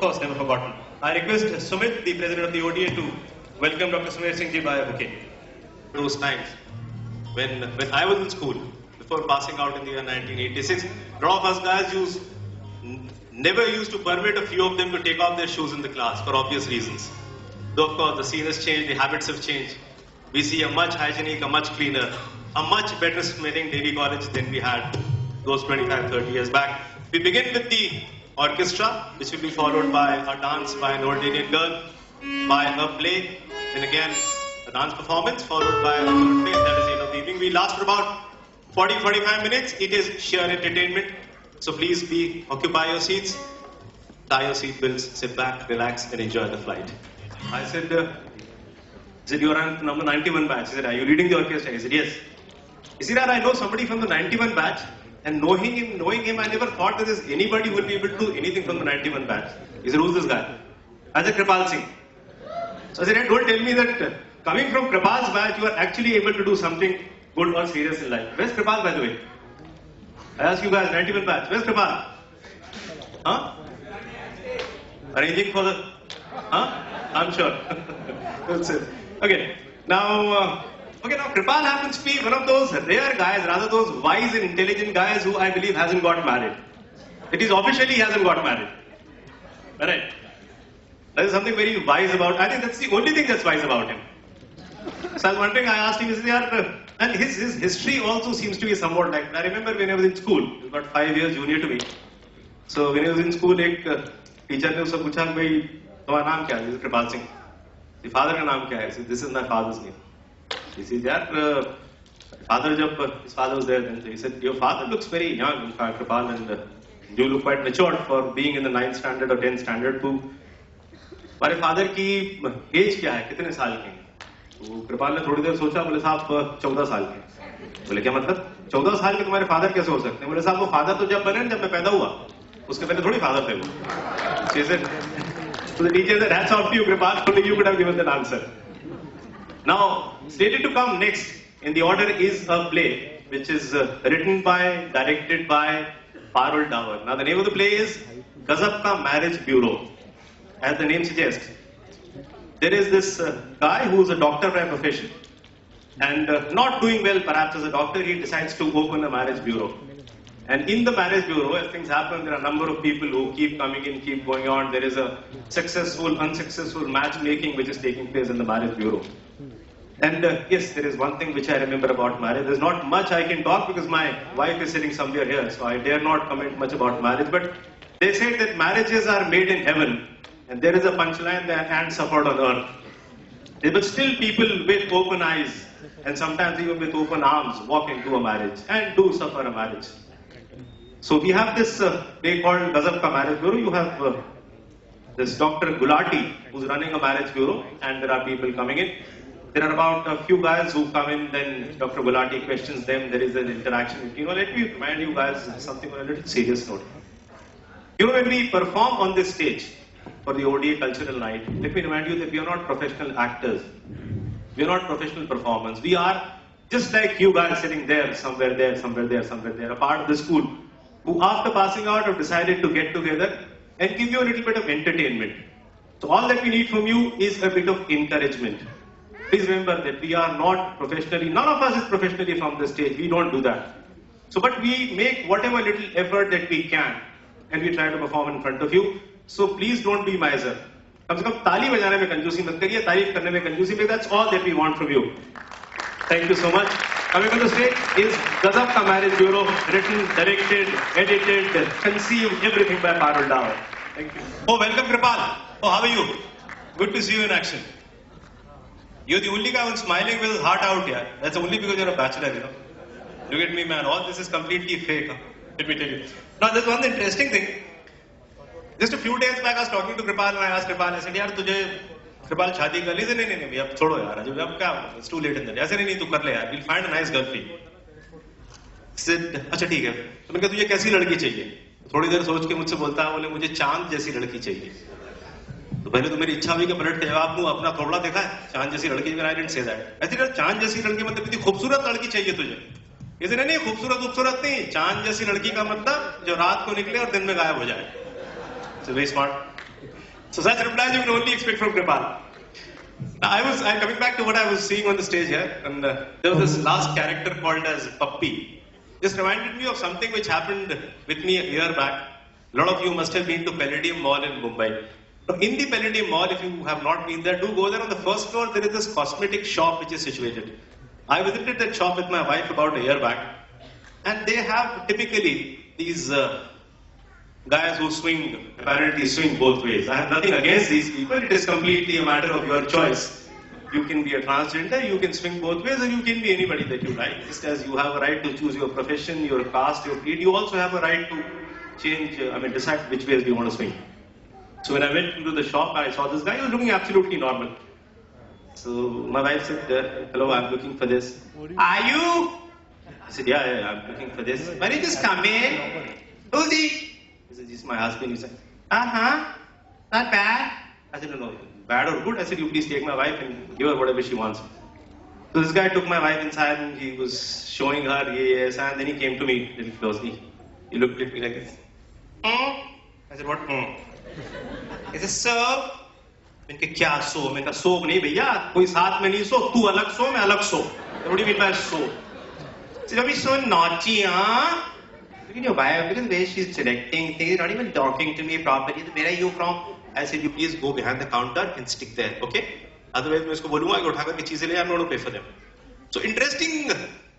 course, never forgotten. I request Sumit, the president of the ODA, to welcome Dr. Sumit Singh ji by a bouquet. Those times when I was in school, before passing out in the year 1986, a lot of us guys never used to permit a few of them to take off their shoes in the class for obvious reasons. Though of course the scene has changed, the habits have changed. We see a much hygienic, a much cleaner, a much better smelling Devi College than we had those 25, 30 years back. We begin with the orchestra, which will be followed by a dance by an old Indian girl, by a play, then again a dance performance, followed by a third play, that is the end of the evening. We last for about 40-45 minutes. It is sheer entertainment. So please occupy your seats, tie your seat belts, sit back, relax, and enjoy the flight. I said, you're on number 91 batch. He said, are you leading the orchestra? He said, yes. He said, I know somebody from the 91 batch, and knowing him, I never thought that there's anybody who would be able to do anything from the 91 batch. He said, who's this guy? I said, Kripal Singh. So I said, don't tell me that coming from Kripal's batch, you are actually able to do something good or serious in life. Where's Kripal, by the way? I ask you guys, 91 batch, where's Kripal? Huh? Arranging for the... Huh? I'm sure. That's it. Okay. Now Kripal happens to be one of those rare guys, rather those wise and intelligent guys who I believe hasn't got married. It is officially he hasn't got married. Alright? There is something very wise about, I think that's the only thing that's wise about him. So I was wondering, I asked him, and his history also seems to be somewhat like, I remember when I was in school, he was about 5 years junior to me. So when I was in school, a teacher ne usse pucha, bhai, tumhara naam kya hai? This is Kripal Singh. The father ka naam kya hai? He said, this is my father's name. He said, his father was there then. So he said, your father looks very young, in fact, Kripal, and you look quite matured for being in the 9th standard or 10th standard too. तुम्हारे father की as क्या है, कितने साल के? तो कृपाल ने थोड़ी देर सोचा, बोले साहब 14 साल के। बोले क्या मतलब? 14 साल के तुम्हारे फादर कैसे हो सकते हैं? बोले साहब वो फादर तो जब बने जब मैं पैदा हुआ, उसके पहले थोड़ी फादर थे वो। She said, so the teacher said, hats off to you, Kripal, only you could have given that answer. Now, slated to come next in the order is a play which is written by, directed by Parul Dawar. Now the name of the play is Gazab Ka Marriage Bureau. As the name suggests, there is this guy who is a doctor by profession, and not doing well perhaps as a doctor, he decides to open a marriage bureau. And in the marriage bureau, as things happen, there are a number of people who keep coming in, keep going on. There is a successful, unsuccessful matchmaking which is taking place in the marriage bureau. And yes, there is one thing which I remember about marriage. There's not much I can talk because my wife is sitting somewhere here, so I dare not comment much about marriage. But they say that marriages are made in heaven. And there is a punchline that hands suffered on earth. But still people with open eyes and sometimes even with open arms walk into a marriage and do suffer a marriage. So we have this play called Gazab Ka Marriage Bureau. You have this Dr. Gulati who's running a marriage bureau, and there are people coming in. There are about a few guys who come in, then Dr. Gulati questions them. There is an interaction. Let me remind you guys something on a little serious note. When we perform on this stage, for the ODA Cultural Night, let me remind you that we are not professional actors. We are not professional performers. We are just like you guys sitting there, somewhere there, somewhere there, somewhere there, a part of the school, who after passing out have decided to get together and give you a little bit of entertainment. So all that we need from you is a bit of encouragement. Please remember that we are not professionally, none of us is professionally from the stage. We don't do that. So, but we make whatever little effort that we can, and we try to perform in front of you. So please don't be miser. कम से कम ताली बजाने में कंजूसी मत करिए, तारीफ करने में कंजूसी मत. That's all that we want from you. Thank you so much. Coming on the stage is Gazab Ka Marriage Bureau, written, directed, edited, conceived, everything by Parul Dawar. Thank you. Oh, welcome Kripal. Oh, how are you? Good to see you in action. You're the only guy who's smiling with his heart out here. That's only because you're a bachelor, Look at me, man. All this is completely fake. Let me tell you. Now, there's one interesting thing. Just a few days back, I was talking to Kripal and I asked Kripal, I said, यार तुझे Kripal शादी कर ली? नहीं, अब छोड़ो यार, अब क्या? It's too late in the day. ऐसे नहीं, तू कर ले यार. We'll find a nice girl for you. I said, अच्छा ठीक है. तो मैंने कहा तुझे कैसी लड़की चाहिए? थोड़ी देर सोच के मुझसे बोलता है, बोले मुझे चांद जैसी लड़की चाहिए. तो पहले तो मेरी इच्छा हुई कि पलट के जवाब दूं, अपना थोड़ा देखा है, चांद जैसी लड़की. I didn't say that. I said, चांद जैसी लड़की मतलब इतनी खूबसूरत लड़की चाहिए तुझे? इसे नहीं, खूबसूरत नहीं. चांद जैसी लड़की का मतलब जो रात को निकले और दिन में गायब हो जाए. So very smart. So such replies you can only expect from Kripal. Now I'm coming back to what I was seeing on the stage here, and there was this last character called as Puppy. This reminded me of something which happened with me a year back. A lot of you must have been to Palladium Mall in Mumbai. Now, in the Palladium Mall, if you have not been there, do go there. On the first floor, there is this cosmetic shop which is situated. I visited that shop with my wife about a year back, and they have typically these guys who apparently swing both ways. I have nothing against these people. It is completely a matter of your choice. You can be a transgender, you can swing both ways, or you can be anybody that you like. Just as you have a right to choose your profession, your caste, your creed, you also have a right to decide which ways you want to swing. So when I went into the shop, I saw this guy, he was looking absolutely normal. So my wife said, hello, I'm looking for this. Are you? I said, yeah, I'm looking for this. Why don't you just come in? Who's he? He said, this is my husband. He said, not bad. I said, no, bad or good? I said, you please take my wife and give her whatever she wants. So this guy took my wife inside and he was showing her, yes, and then he came to me a little closely. He looked at me like this. I said, what? He said, sir. मैंने कहा क्या सो? मैंने कहा सो नहीं भैया, कोई साथ में नहीं सो, तू अलग सो, मैं अलग सो. What do you mean by so? He said, "You're so naughty, huh? Look at your wife, look at the way she's selecting things, not even talking to me properly. Where are you from?" I said, "You please go behind the counter and stick there, okay? Otherwise, मैं इसको बोलूँगा कि उठा करके चीजें ले, I'm going to pay for them." So interesting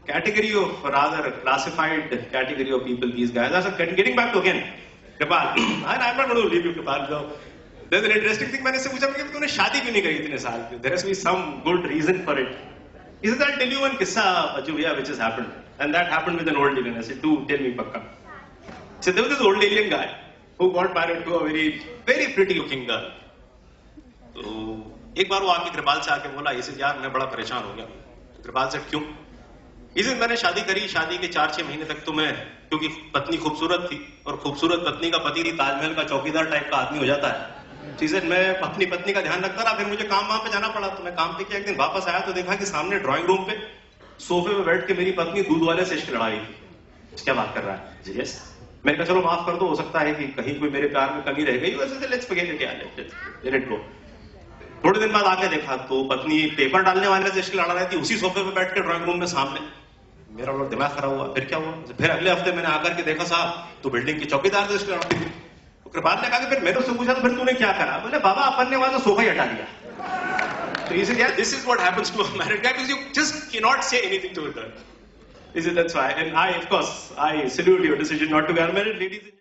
category of, rather classified category of people, these guys. So getting back to again, Kripal, and I'm not going to leave you, Kripal. So, there's an interesting thing. मैंने इससे पूछा कि तूने शादी क्यों नहीं करी इतने साल? There has to be some good reason for it. He said, "I'll tell you one kissa, Ajuvia, which has happened, and that happened with an old alien." I said, "Do tell me, pakka." So there was this old alien guy who got married to a very, very pretty-looking girl. तो एक बार वो आके कृपाल से आके बोला, "इसे यार मैं बड़ा परेशान हो गया." कृपाल से क्यों? इसे मैंने शादी करी, शादी के 4-6 महीने तक तो मैं, क्योंकि पत्नी खूबसूरत थी और खूबसूरत पत्नी का पति ताजमहल का चौकीदार टाइप का आदमी हो जाता है। चीजें मैं अपनी पत्नी का ध्यान रखता रहा, फिर मुझे काम पे जाना पड़ा, तो मैं काम पे किया। एक दिन वापस आया तो देखा कि सामने ड्राइंग रूम पे सोफे पे बैठ के मेरी पत्नी दूध वाले से इश्क लड़ा रही थी। क्या बात कर रहा है? यस। मैंने कहा चलो माफ कर दो, हो सकता है कि कहीं कोई मेरे प्यार में कमी रह गई, वैसे लेट्स फॉरगेट इट यार, लेट इट गो। थोड़े दिन बाद आके देखा तो पत्नी पेपर डालने वाले से इश्क लड़ा रही थी, उसी सोफे पे बैठ के ड्राइंग रूम में सामने। मेरा दिमाग खराब हुआ। फिर क्या हुआ? फिर अगले हफ्ते मैंने आकर के देखा साहब तो बिल्डिंग की चौकीदार से इश्क लड़ा रही थी। कृपाल ने कहा कि फिर मैंने उससे पूछा तो फिर तूने क्या करा? बोले बाबा अपन ने वहां से सोफा ही हटा दिया। So he said, yeah, this is what happens to a married guy because you just cannot say anything to a girl. He said, that's why. And I, of course, I salute your decision not to get married, ladies.